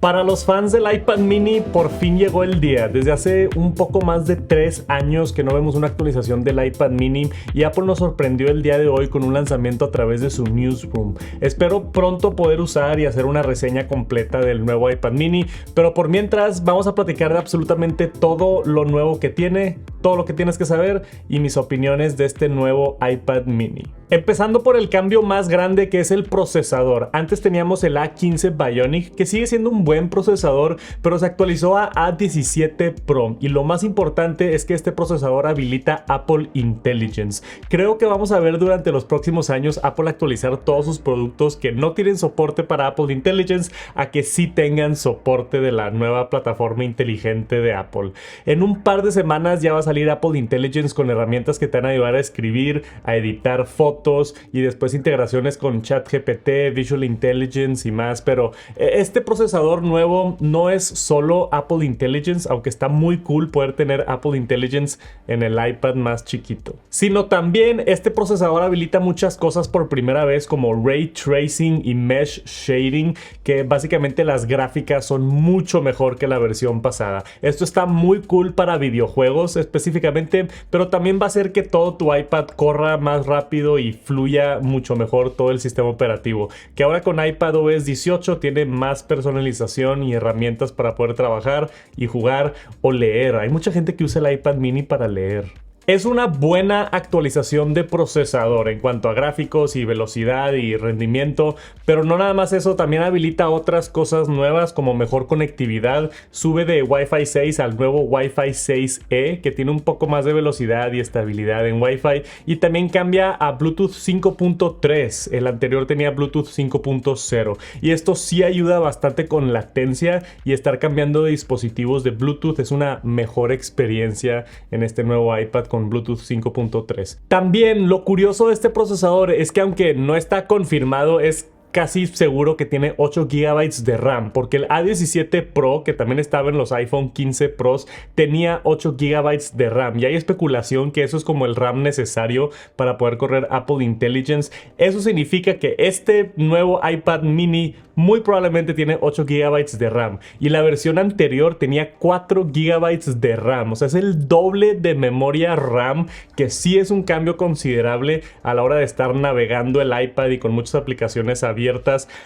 Para los fans del iPad mini, por fin llegó el día. Desde hace un poco más de 3 años que no vemos una actualización del iPad mini y Apple nos sorprendió el día de hoy con un lanzamiento a través de su newsroom. Espero pronto poder usar y hacer una reseña completa del nuevo iPad mini, pero por mientras vamos a platicar de absolutamente todo lo nuevo que tiene, todo lo que tienes que saber y mis opiniones de este nuevo iPad mini. Empezando por el cambio más grande, que es el procesador. Antes teníamos el A15 Bionic, que sigue siendo un buen procesador, pero se actualizó a A17 Pro. Y lo más importante es que este procesador habilita Apple Intelligence. Creo que vamos a ver durante los próximos años Apple actualizar todos sus productos que no tienen soporte para Apple Intelligence a que sí tengan soporte de la nueva plataforma inteligente de Apple. En un par de semanas ya va a salir Apple Intelligence con herramientas que te van a ayudar a escribir, a editar fotos y después integraciones con ChatGPT, Visual Intelligence y más. Pero este procesador nuevo no es solo Apple Intelligence, aunque está muy cool poder tener Apple Intelligence en el iPad más chiquito, sino también este procesador habilita muchas cosas por primera vez, como Ray Tracing y Mesh Shading, que básicamente las gráficas son mucho mejor que la versión pasada. Esto está muy cool para videojuegos específicamente, pero también va a hacer que todo tu iPad corra más rápido y fluya mucho mejor todo el sistema operativo, que ahora con iPadOS 18 tiene más personalización y herramientas para poder trabajar y jugar o leer. Hay mucha gente que usa el iPad mini para leer. Es una buena actualización de procesador en cuanto a gráficos y velocidad y rendimiento, pero no nada más eso, también habilita otras cosas nuevas como mejor conectividad. Sube de Wi-Fi 6 al nuevo Wi-Fi 6E, que tiene un poco más de velocidad y estabilidad en Wi-Fi, y también cambia a Bluetooth 5.3. El anterior tenía Bluetooth 5.0 y esto sí ayuda bastante con latencia, y estar cambiando de dispositivos de Bluetooth es una mejor experiencia en este nuevo iPad con Bluetooth 5.3. También lo curioso de este procesador es que, aunque no está confirmado, es casi seguro que tiene 8 GB de RAM, porque el A17 Pro, que también estaba en los iPhone 15 Pros, tenía 8 GB de RAM, y hay especulación que eso es como el RAM necesario para poder correr Apple Intelligence. Eso significa que este nuevo iPad mini muy probablemente tiene 8 GB de RAM, y la versión anterior tenía 4 GB de RAM. O sea, es el doble de memoria RAM, que sí es un cambio considerable a la hora de estar navegando el iPad y con muchas aplicaciones abiertas.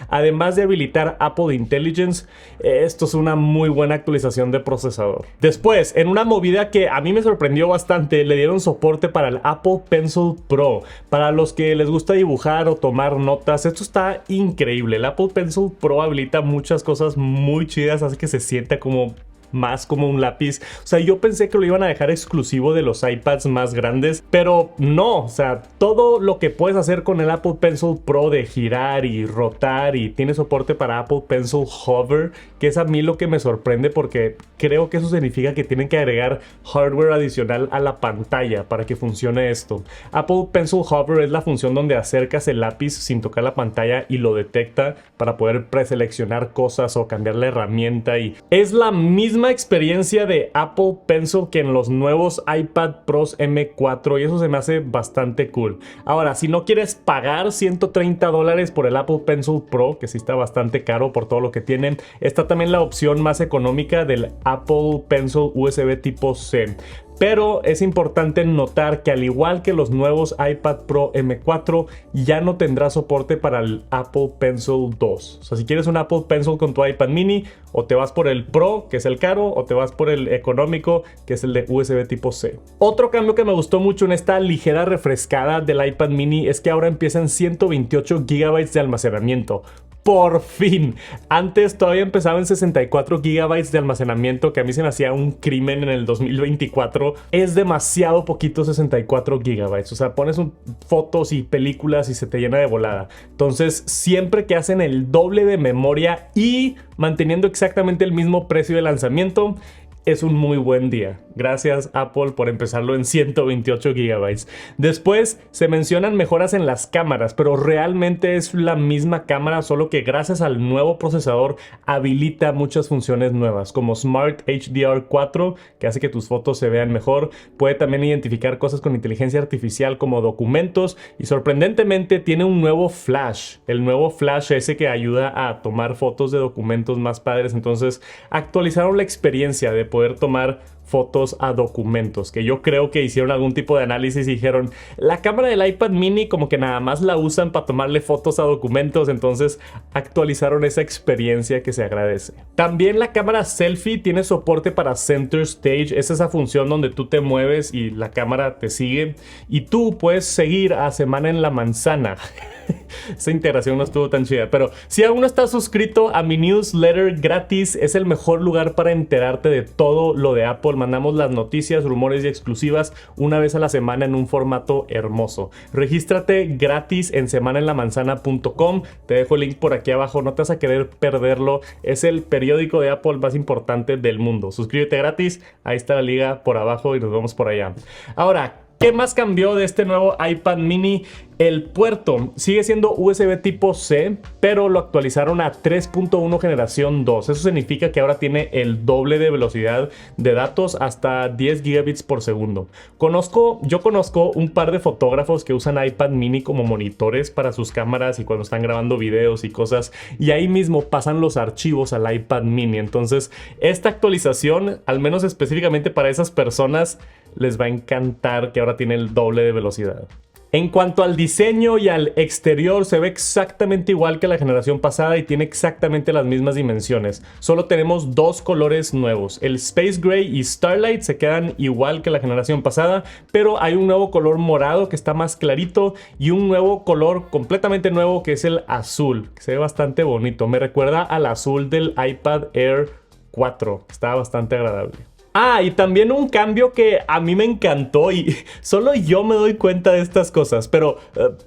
Además de habilitar Apple Intelligence, esto es una muy buena actualización de procesador. Después, en una movida que a mí me sorprendió bastante, le dieron soporte para el Apple Pencil Pro. Para los que les gusta dibujar o tomar notas, esto está increíble. El Apple Pencil Pro habilita muchas cosas muy chidas, hace que se sienta como más como un lápiz. O sea, yo pensé que lo iban a dejar exclusivo de los iPads más grandes, pero no. O sea, todo lo que puedes hacer con el Apple Pencil Pro de girar y rotar, y tiene soporte para Apple Pencil Hover, que es a mí lo que me sorprende, porque creo que eso significa que tienen que agregar hardware adicional a la pantalla para que funcione esto. Apple Pencil Hover es la función donde acercas el lápiz sin tocar la pantalla y lo detecta para poder preseleccionar cosas o cambiar la herramienta, y es la misma experiencia de Apple Pencil que en los nuevos iPad Pros M4, y eso se me hace bastante cool. Ahora, si no quieres pagar $130 por el Apple Pencil Pro, que sí está bastante caro por todo lo que tienen, está también la opción más económica del Apple Pencil USB tipo C. Pero es importante notar que, al igual que los nuevos iPad Pro M4, ya no tendrá soporte para el Apple Pencil 2. O sea, si quieres un Apple Pencil con tu iPad mini, o te vas por el Pro, que es el caro, o te vas por el económico, que es el de USB tipo C. Otro cambio que me gustó mucho en esta ligera refrescada del iPad mini es que ahora empiezan 128 GB de almacenamiento. Por fin. Antes todavía empezaba en 64 GB de almacenamiento, que a mí se me hacía un crimen en el 2024. Es demasiado poquito 64 GB. O sea, pones fotos y películas y se te llena de volada. Entonces, siempre que hacen el doble de memoria y manteniendo exactamente el mismo precio de lanzamiento, es un muy buen día. Gracias Apple por empezarlo en 128 GB. Después se mencionan mejoras en las cámaras, pero realmente es la misma cámara, solo que gracias al nuevo procesador habilita muchas funciones nuevas, como Smart HDR4, que hace que tus fotos se vean mejor. Puede también identificar cosas con inteligencia artificial como documentos, y sorprendentemente tiene un nuevo flash, el nuevo flash ese que ayuda a tomar fotos de documentos más padres. Entonces actualizaron la experiencia de poder tomar fotos a documentos, que yo creo que hicieron algún tipo de análisis y dijeron, la cámara del iPad mini como que nada más la usan para tomarle fotos a documentos, entonces actualizaron esa experiencia que se agradece. También la cámara selfie tiene soporte para Center Stage, es esa función donde tú te mueves y la cámara te sigue y tú puedes seguir a Semana en la Manzana. Esa integración no estuvo tan chida, pero si aún no estás suscrito a mi newsletter gratis, es el mejor lugar para enterarte de todo lo de Apple. Mandamos las noticias, rumores y exclusivas una vez a la semana en un formato hermoso. Regístrate gratis en semanaenlamanzana.com. Te dejo el link por aquí abajo, no te vas a querer perderlo. Es el periódico de Apple más importante del mundo. Suscríbete gratis, ahí está la liga por abajo y nos vemos por allá. Ahora, ¿qué más cambió de este nuevo iPad mini? El puerto sigue siendo USB tipo C, pero lo actualizaron a 3.1 generación 2. Eso significa que ahora tiene el doble de velocidad de datos, hasta 10 gigabits por segundo. Yo conozco un par de fotógrafos que usan iPad mini como monitores para sus cámaras y cuando están grabando videos y cosas, y ahí mismo pasan los archivos al iPad mini. Entonces, esta actualización, al menos específicamente para esas personas, les va a encantar que ahora tiene el doble de velocidad. En cuanto al diseño y al exterior, se ve exactamente igual que la generación pasada y tiene exactamente las mismas dimensiones. Solo tenemos dos colores nuevos. El Space Gray y Starlight se quedan igual que la generación pasada, pero hay un nuevo color morado que está más clarito y un nuevo color completamente nuevo que es el azul, que se ve bastante bonito. Me recuerda al azul del iPad Air 4. Está bastante agradable. Y también un cambio que a mí me encantó y solo yo me doy cuenta de estas cosas, pero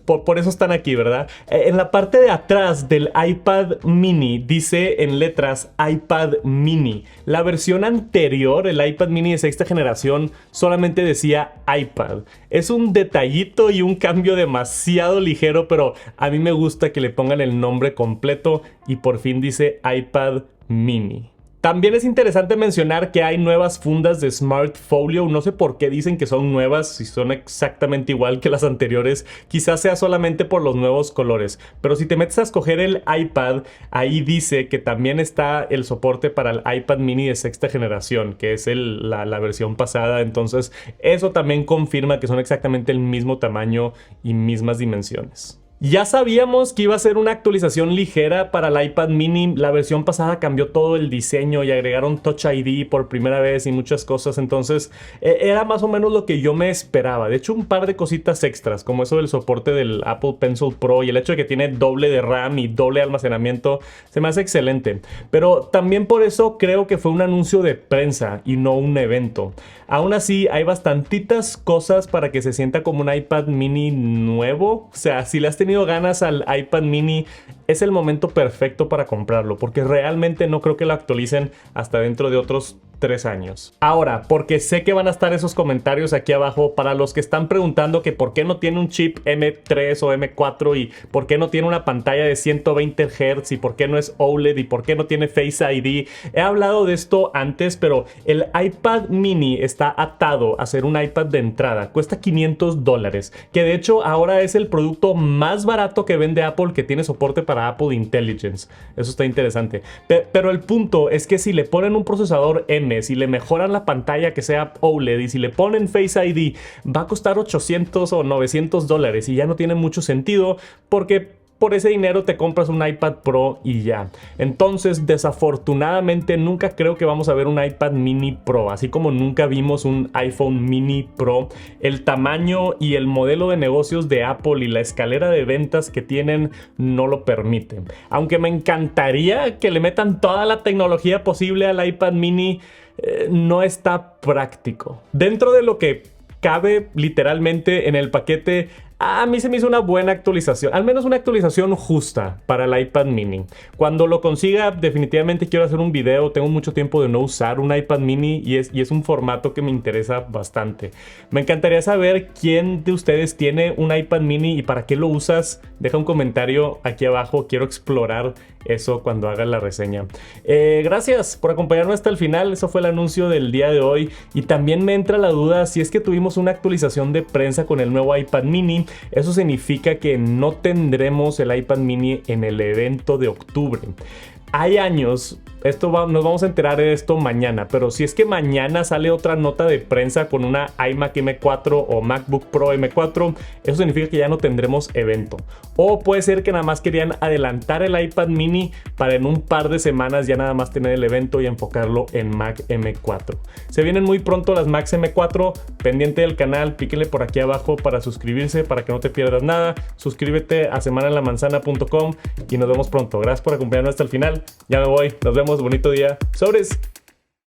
por eso están aquí, ¿verdad? En la parte de atrás del iPad mini dice en letras iPad mini. La versión anterior, el iPad mini de sexta generación, solamente decía iPad. Es un detallito y un cambio demasiado ligero, pero a mí me gusta que le pongan el nombre completo y por fin dice iPad mini. También es interesante mencionar que hay nuevas fundas de Smart Folio. No sé por qué dicen que son nuevas, si son exactamente igual que las anteriores. Quizás sea solamente por los nuevos colores. Pero si te metes a escoger el iPad, ahí dice que también está el soporte para el iPad mini de sexta generación, que es la versión pasada. Entonces, eso también confirma que son exactamente el mismo tamaño y mismas dimensiones. Ya sabíamos que iba a ser una actualización ligera para el iPad mini. La versión pasada cambió todo el diseño y agregaron Touch ID por primera vez y muchas cosas. Entonces era más o menos lo que yo me esperaba. De hecho, un par de cositas extras, como eso del soporte del Apple Pencil Pro y el hecho de que tiene doble de RAM y doble almacenamiento, se me hace excelente. Pero también por eso creo que fue un anuncio de prensa y no un evento. Aún así, hay bastantitas cosas para que se sienta como un iPad mini nuevo. O sea, si le has tenido ganas al iPad mini, es el momento perfecto para comprarlo, porque realmente no creo que lo actualicen hasta dentro de otros 3 años. Ahora, porque sé que van a estar esos comentarios aquí abajo para los que están preguntando que por qué no tiene un chip M3 o M4 y por qué no tiene una pantalla de 120 Hz y por qué no es OLED y por qué no tiene Face ID. He hablado de esto antes, pero el iPad mini está atado a ser un iPad de entrada. Cuesta $500, que de hecho ahora es el producto más barato que vende Apple que tiene soporte para Apple Intelligence. Eso está interesante. Pero el punto es que si le ponen un procesador M, si le mejoran la pantalla que sea OLED y si le ponen Face ID, va a costar $800 o $900 y ya no tiene mucho sentido porque por ese dinero te compras un iPad Pro y ya. Entonces, desafortunadamente, nunca creo que vamos a ver un iPad mini Pro, así como nunca vimos un iPhone mini Pro. El tamaño y el modelo de negocios de Apple y la escalera de ventas que tienen no lo permiten. Aunque me encantaría que le metan toda la tecnología posible al iPad mini, no está práctico. Dentro de lo que cabe literalmente en el paquete, A mí se me hizo una buena actualización, al menos una actualización justa para el iPad mini. Cuando lo consiga, definitivamente quiero hacer un video. Tengo mucho tiempo de no usar un iPad mini y es un formato que me interesa bastante. Me encantaría saber quién de ustedes tiene un iPad mini y para qué lo usas. Deja un comentario aquí abajo, quiero explorar eso cuando haga la reseña. Gracias por acompañarme hasta el final. Eso fue el anuncio del día de hoy. Y también me entra la duda si es que tuvimos una actualización de prensa con el nuevo iPad mini. Eso significa que no tendremos el iPad mini en el evento de octubre. Hay años, nos vamos a enterar de esto mañana, pero si es que mañana sale otra nota de prensa con una iMac M4 o MacBook Pro M4, eso significa que ya no tendremos evento. O puede ser que nada más querían adelantar el iPad mini para en un par de semanas ya nada más tener el evento y enfocarlo en Mac M4. Se vienen muy pronto las Macs M4, pendiente del canal, píquenle por aquí abajo para suscribirse, para que no te pierdas nada. Suscríbete a semanalamanzana.com y nos vemos pronto. Gracias por acompañarnos hasta el final. Ya me voy, nos vemos, bonito día. ¡Sobres!